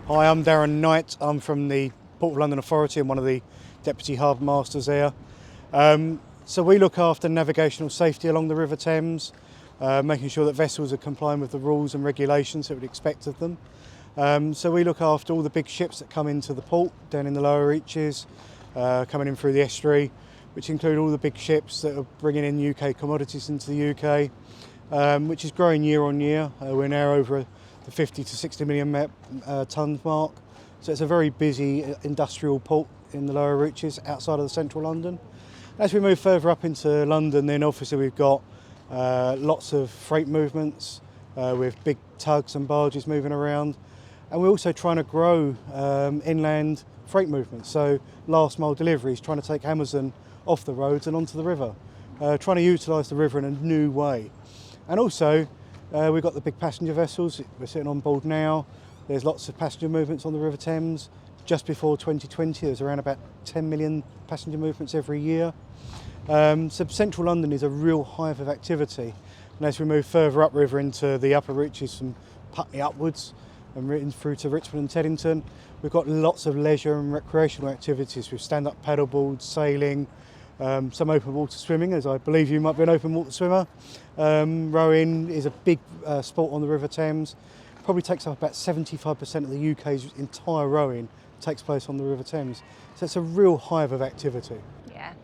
Hi, I'm Darren Knight. I'm from the Port of London Authority and one of the Deputy Harbour Masters there. So we look after navigational safety along the River Thames, making sure that vessels are complying with the rules and regulations that we'd expect of them. So we look after all the big ships that come into the port, down in the lower reaches, coming in through the estuary, which include all the big ships that are bringing in UK commodities into the UK, which is growing year on year. We're now over the 50 to 60 million tonnes mark. So it's a very busy industrial port in the lower reaches outside of the central London. As we move further up into London, then obviously we've got lots of freight movements with big tugs and barges moving around. And we're also trying to grow inland freight movements. So last mile deliveries, trying to take Amazon off the roads and onto the river, trying to utilise the river in a new way. And also, we've got the big passenger vessels. We're sitting on board now. There's lots of passenger movements on the River Thames. Just before 2020, there's around about 10 million passenger movements every year. So central London is a real hive of activity. And as we move further upriver into the upper reaches from Putney upwards and through to Richmond and Teddington, we've got lots of leisure and recreational activities with stand-up paddleboards, sailing, some open water swimming, as I believe you might be an open water swimmer. Rowing is a big sport on the River Thames. Probably takes up about 75% of the UK's entire rowing takes place on the River Thames. So it's a real hive of activity. Yeah.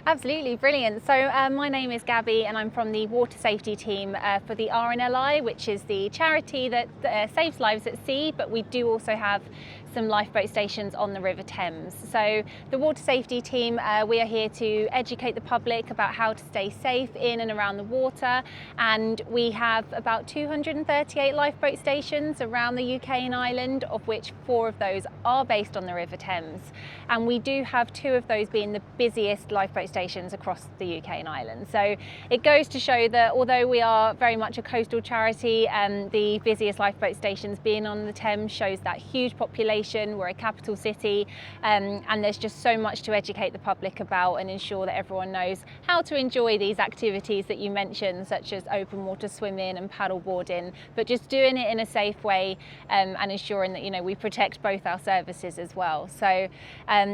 Absolutely, brilliant. So my name is Gabbi and I'm from the water safety team for the RNLI, which is the charity that saves lives at sea, but we do also have some lifeboat stations on the River Thames. So the water safety team, we are here to educate the public about how to stay safe in and around the water, and we have about 238 lifeboat stations around the UK and Ireland, of which 4 of those are based on the River Thames, and we do have 2 of those being the busiest lifeboat stations across the UK and Ireland. So it goes to show that although we are very much a coastal charity, the busiest lifeboat stations being on the Thames shows that huge population. We're a capital city, and there's just so much to educate the public about and ensure that everyone knows how to enjoy these activities that you mentioned, such as open water swimming and paddle boarding, but just doing it in a safe way, and ensuring that we protect both our services as well. So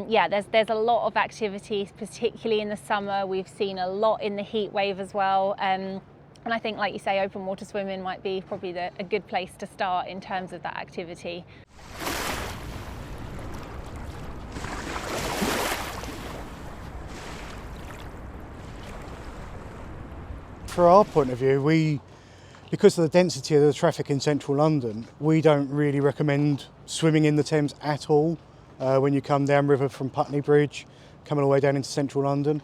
yeah, there's a lot of activities, particularly in the summer. We've seen a lot in the heat wave as well. And I think, like you say, open water swimming might be probably a good place to start in terms of that activity. For our point of view, because of the density of the traffic in central London, we don't really recommend swimming in the Thames at all when you come downriver from Putney Bridge, coming all the way down into central London.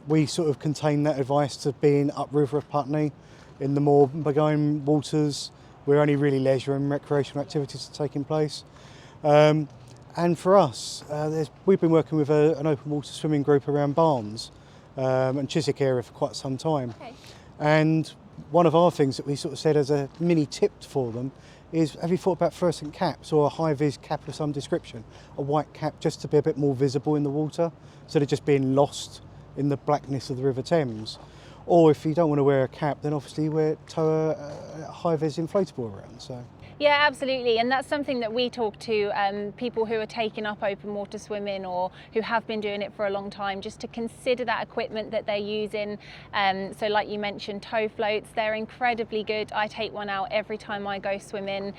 We sort of contain that advice to being upriver of Putney. In the more benign waters, where only really leisure and recreational activities are taking place. And for us, we've been working with an open water swimming group around Barnes and Chiswick area for quite some time. Okay. And one of our things that we sort of said as a mini tip for them is, have you thought about fluorescent caps or a high-vis cap of some description? A white cap just to be a bit more visible in the water, instead of just being lost in the blackness of the River Thames. Or if you don't want to wear a cap, then obviously tow a high-vis inflatable around. So. Yeah, absolutely, and that's something that we talk to people who are taking up open water swimming or who have been doing it for a long time, just to consider that equipment that they're using. So like you mentioned, tow floats, they're incredibly good. I take one out every time I go swimming.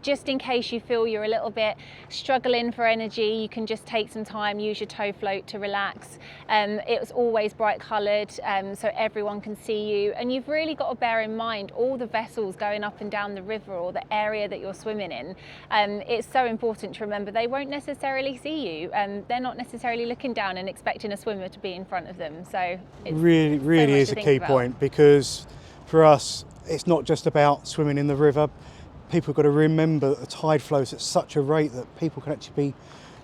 Just in case you feel you're a little bit struggling for energy, you can just take some time, use your tow float to relax. It's always bright coloured, so everyone can see you, and you've really got to bear in mind all the vessels going up and down the river or the area that you're swimming in. It's so important to remember they won't necessarily see you, they're not necessarily looking down and expecting a swimmer to be in front of them. So it's really is a key point, because for us it's not just about swimming in the river. People have got to remember that the tide flows at such a rate that people can actually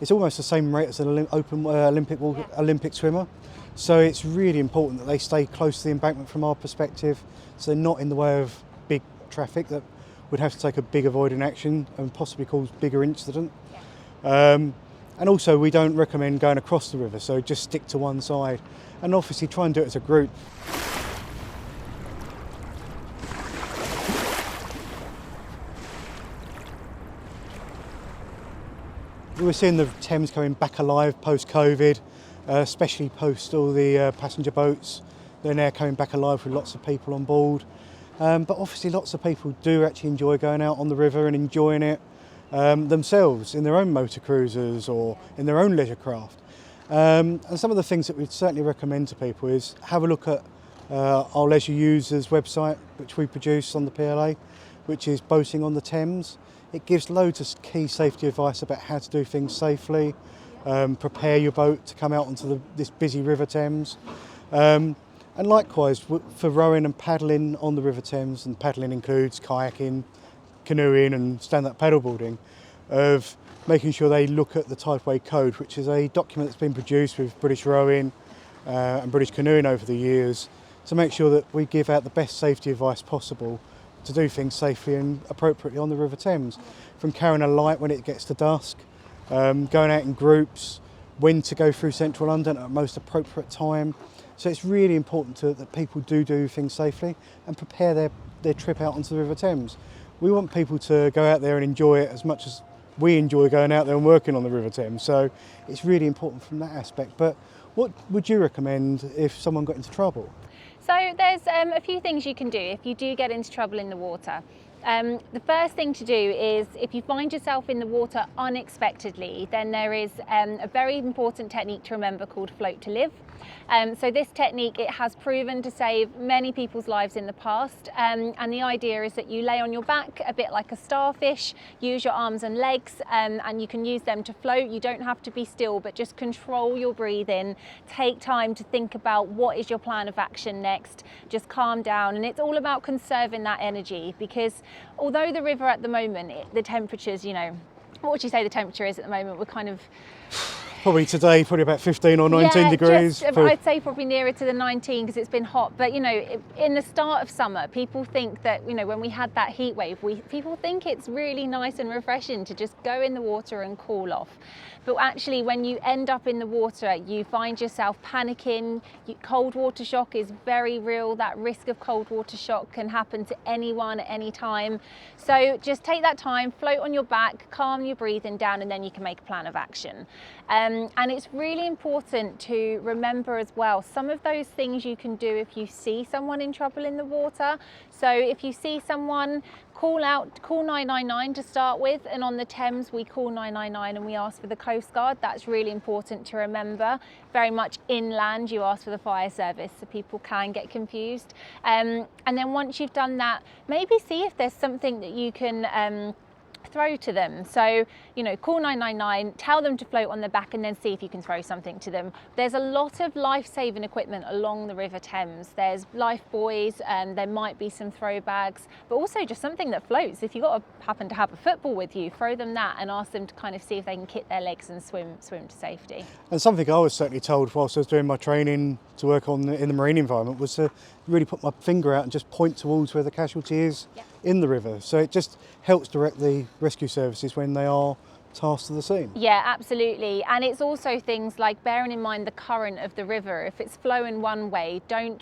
it's almost the same rate as an Olympic swimmer. So it's really important that they stay close to the embankment from our perspective, so they're not in the way of big traffic that would have to take a big avoiding action and possibly cause bigger incident. Yeah. And also we don't recommend going across the river, so just stick to one side, and obviously try and do it as a group. we're seeing the Thames coming back alive post-COVID, especially post all the passenger boats. They're now coming back alive with lots of people on board. But obviously lots of people do actually enjoy going out on the river and enjoying it themselves in their own motor cruisers or in their own leisure craft. And some of the things that we'd certainly recommend to people is have a look at our leisure users website, which we produce on the PLA, which is Boating on the Thames. It gives loads of key safety advice about how to do things safely, prepare your boat to come out onto this busy River Thames. And likewise, for rowing and paddling on the River Thames, and paddling includes kayaking, canoeing and stand-up paddleboarding, of making sure they look at the Tideway Code, which is a document that's been produced with British Rowing and British Canoeing over the years, to make sure that we give out the best safety advice possible to do things safely and appropriately on the River Thames. From carrying a light when it gets to dusk, going out in groups, when to go through central London at the most appropriate time. So it's really important that people do things safely and prepare their trip out onto the River Thames. We want people to go out there and enjoy it as much as we enjoy going out there and working on the River Thames. So it's really important from that aspect. But what would you recommend if someone got into trouble? So there's a few things you can do if you do get into trouble in the water. The first thing to do is, if you find yourself in the water unexpectedly, then there is a very important technique to remember called float to live. So this technique, it has proven to save many people's lives in the past, and the idea is that you lay on your back a bit like a starfish, use your arms and legs, and you can use them to float. You don't have to be still, but just control your breathing, take time to think about what is your plan of action next, just calm down. And it's all about conserving that energy, because although the river at the moment, the temperatures, what would you say the temperature is at the moment? We're kind of... Probably today, probably about 15 or 19 degrees. I'd say probably nearer to the 19 because it's been hot. But in the start of summer, people think that when we had that heat wave, people think it's really nice and refreshing to just go in the water and cool off. But actually, when you end up in the water, you find yourself panicking. Cold water shock is very real. That risk of cold water shock can happen to anyone at any time. So just take that time, float on your back, calm your breathing down, and then you can make a plan of action. And it's really important to remember as well some of those things you can do if you see someone in trouble in the water. So if you see someone, call 999 to start with, and on the Thames we call 999 and we ask for the Coast Guard. That's really important to remember. Very much inland you ask for the fire service, so people can get confused. And then once you've done that, maybe see if there's something that you can throw to them. So, call 999, tell them to float on their back, and then see if you can throw something to them. There's a lot of life-saving equipment along the River Thames. There's life buoys, and there might be some throw bags, but also just something that floats. If you happen to have a football with you, throw them that and ask them to kind of see if they can kit their legs and swim to safety. And something I was certainly told whilst I was doing my training to work in the marine environment was to really put my finger out and just point towards where the casualty is. Yep. In the river. So it just helps direct the rescue services when they are tasked to the scene. Yeah, absolutely. And it's also things like bearing in mind the current of the river. If it's flowing one way, don't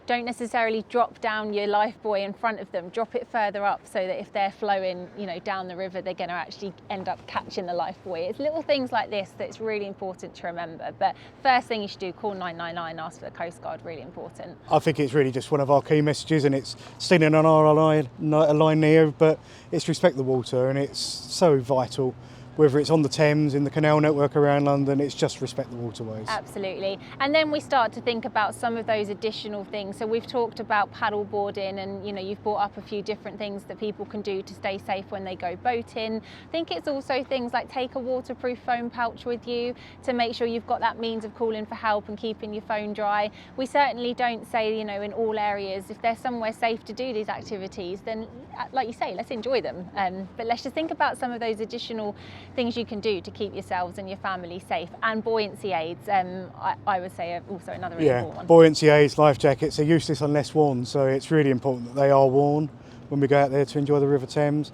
necessarily drop down your life buoy in front of them. Drop it further up so that if they're flowing, down the river, they're going to actually end up catching the life buoy. It's little things like this that's really important to remember. But first thing you should do, call 999, ask for the Coast Guard, really important. I think it's really just one of our key messages, and it's standing on our line here, but it's respect the water, and it's so vital. Whether it's on the Thames, in the canal network around London, it's just respect the waterways. Absolutely. And then we start to think about some of those additional things. So we've talked about paddle boarding, and you've brought up a few different things that people can do to stay safe when they go boating. I think it's also things like take a waterproof phone pouch with you to make sure you've got that means of calling for help and keeping your phone dry. We certainly don't say, in all areas, if there's somewhere safe to do these activities, then like you say, let's enjoy them. But let's just think about some of those additional things you can do to keep yourselves and your family safe. And buoyancy aids, I would say, are also another really important one. Buoyancy aids, life jackets are useless unless worn, so it's really important that they are worn when we go out there to enjoy the River Thames.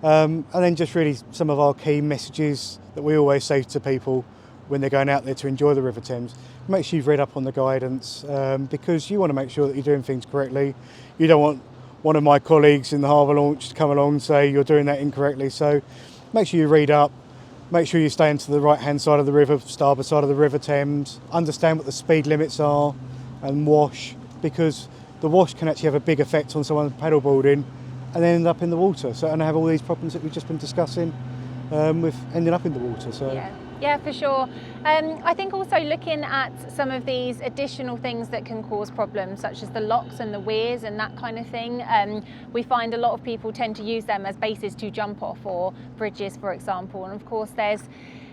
And then just really some of our key messages that we always say to people when they're going out there to enjoy the River Thames. Make sure you've read up on the guidance, because you want to make sure that you're doing things correctly. You don't want one of my colleagues in the harbour launch to come along and say you're doing that incorrectly. So make sure you read up, make sure you stay into the right hand side of the river, starboard side of the River Thames, understand what the speed limits are and wash, because the wash can actually have a big effect on someone paddleboarding and then end up in the water. So, and have all these problems that we've just been discussing with ending up in the water. So. Yeah, for sure. I think also looking at some of these additional things that can cause problems, such as the locks and the weirs and that kind of thing. We find a lot of people tend to use them as bases to jump off, or bridges, for example. And of course, there's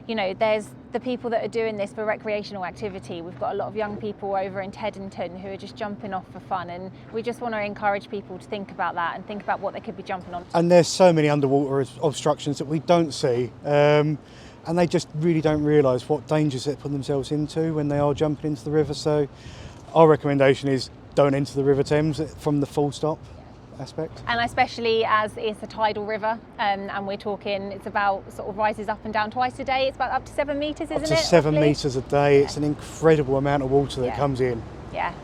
the people that are doing this for recreational activity. We've got a lot of young people over in Teddington who are just jumping off for fun, and we just want to encourage people to think about that and think about what they could be jumping on. And there's so many underwater obstructions that we don't see. And they just really don't realise what dangers they put themselves into when they are jumping into the river. So our recommendation is don't enter the River Thames from the full stop aspect. And especially as it's a tidal river, and we're talking, it's about sort of rises up and down twice a day. It's about up to 7 metres, isn't it? Up to 7 roughly? metres a day. It's an incredible amount of water that comes in. Yeah.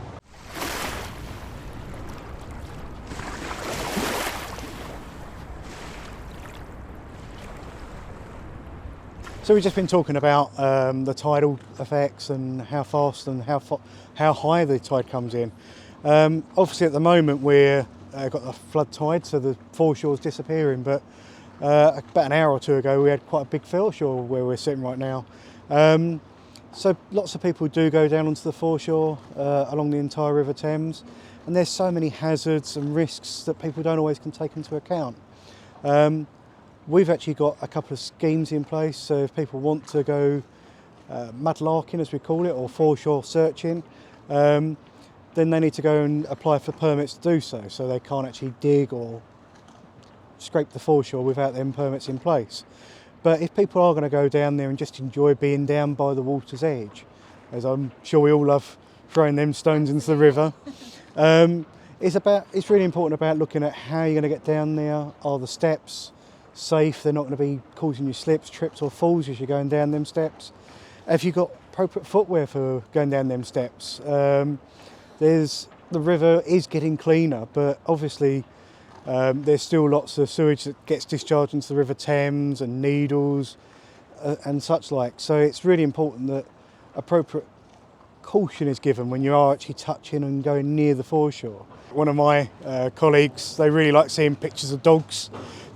So we've just been talking about the tidal effects and how fast and how high the tide comes in. Obviously, at the moment we're got a flood tide, so the foreshore's disappearing. But about an hour or two ago, we had quite a big foreshore where we're sitting right now. So lots of people do go down onto the foreshore along the entire River Thames, and there's so many hazards and risks that people don't always can take into account. We've actually got a couple of schemes in place, so if people want to go mudlarking, as we call it, or foreshore searching, then they need to go and apply for permits to do so. So they can't actually dig or scrape the foreshore without them permits in place. But if people are going to go down there and just enjoy being down by the water's edge, as I'm sure we all love throwing them stones into the river, it's really important about looking at how you're going to get down there. Are the steps safe? They're not going to be causing you slips, trips or falls as you're going down them steps. Have you got appropriate footwear for going down them steps? The river is getting cleaner, but obviously there's still lots of sewage that gets discharged into the River Thames and needles and such like. So it's really important that appropriate caution is given when you are actually touching and going near the foreshore. One of my colleagues, they really like seeing pictures of dogs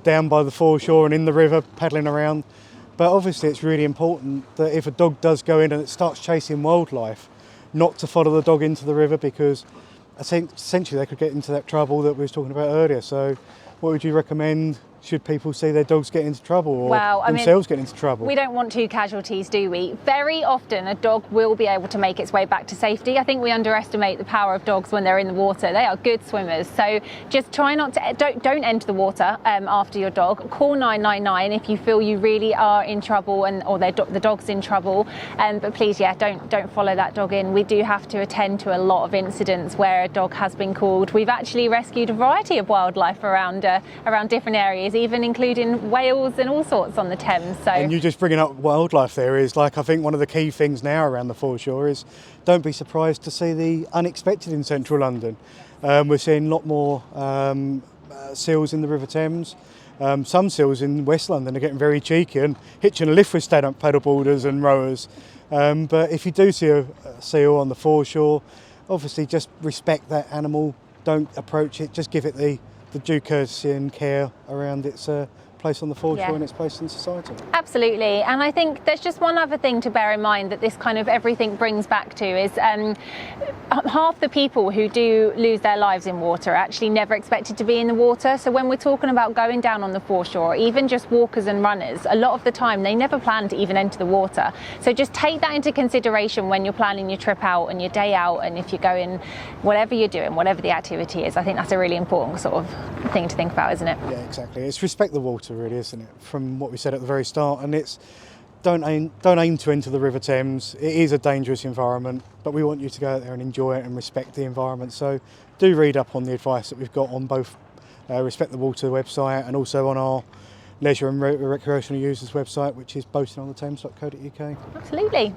down by the foreshore and in the river paddling around. But obviously it's really important that if a dog does go in and it starts chasing wildlife, not to follow the dog into the river, because essentially they could get into that trouble that we was talking about earlier. So what would you recommend? Should people see their dogs get into trouble or themselves get into trouble? We don't want two casualties, do we? Very often a dog will be able to make its way back to safety. I think we underestimate the power of dogs when they're in the water. They are good swimmers. So just try not to, don't enter the water after your dog. Call 999 if you feel you really are in trouble or the dog's in trouble. But please, don't follow that dog in. We do have to attend to a lot of incidents where a dog has been called. We've actually rescued a variety of wildlife around different areas, even including whales and all sorts on the Thames. So. And you just bringing up wildlife there is I think one of the key things now around the foreshore is don't be surprised to see the unexpected in central London. We're seeing a lot more seals in the River Thames. Some seals in West London are getting very cheeky and hitching a lift with stand-up paddleboarders and rowers. But if you do see a seal on the foreshore, obviously just respect that animal. Don't approach it. Just give it the due courtesy and care around its place on the foreshore and its place in society. Absolutely. And I think there's just one other thing to bear in mind that this kind of everything brings back to is half the people who do lose their lives in water are actually never expected to be in the water. So when we're talking about going down on the foreshore, even just walkers and runners, a lot of the time they never plan to even enter the water. So just take that into consideration when you're planning your trip out and your day out, and if you're going, whatever you're doing, whatever the activity is. I think that's a really important sort of thing to think about, isn't it? Yeah, exactly. It's respect the water, really, isn't it? From what we said at the very start, and it's don't aim to enter the River Thames. It is a dangerous environment, but we want you to go out there and enjoy it and respect the environment. So do read up on the advice that we've got on both Respect the Water website and also on our leisure and recreational users website, which is boatingonthethames.co.uk. Absolutely.